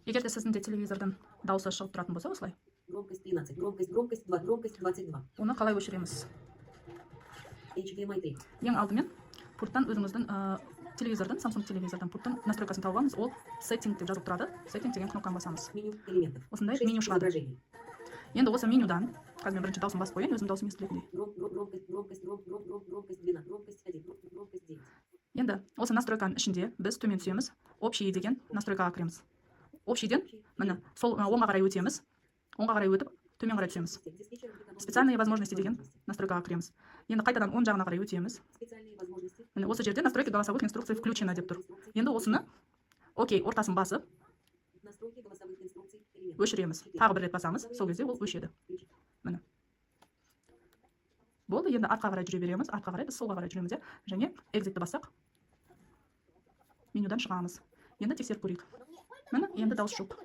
Егер де сіздің де телевизордан дауысы шығып тұратын болса, осылай. Громкость 13, громкость 2, громкость 22. Оны қалай өшіреміз? HDMI 3. Ең алдымен пульттан өзіңіздің телевизордан, Samsung телевизордан пульттың настройкасын тауып алыңыз. Ол сеттинг деп жазылып тұрады. Сеттинг деген кнопканы басамыз. Меню элементов. Осындай меню шығады. Енді осы менюдан, қазір мен бірінші дауысын басып қояйын, өзім даусым естілетіндей. Громкость 12, громкость 1, громкость 9. Енді осы настройканың ішінде біз төмен түсеміз. Общий деген настройкаға кіреміз. Общийден міне сол оңға қарай өтеміз. Оңға қарай өтіп, төмен қарай түсеміз. Специальные возможности деген настройкаға кіреміз. Енді қайтадан оң жағына қарай өтеміз. Міне осы жерде настройки голосовых инструкций включено деп тұр. Енді осыны окей, ортасын басып өшіреміз. Тағы бір рет басамыз, сол кезде ол өшеді. Міне. Болды, енді артқа қарай жүре береміз. Артқа қарай біз солға қарай жүреміз, және экзитті бассақ менюдан шығамыз. Енді тексеріп көрейік. Міне, енді дауыс жоқ.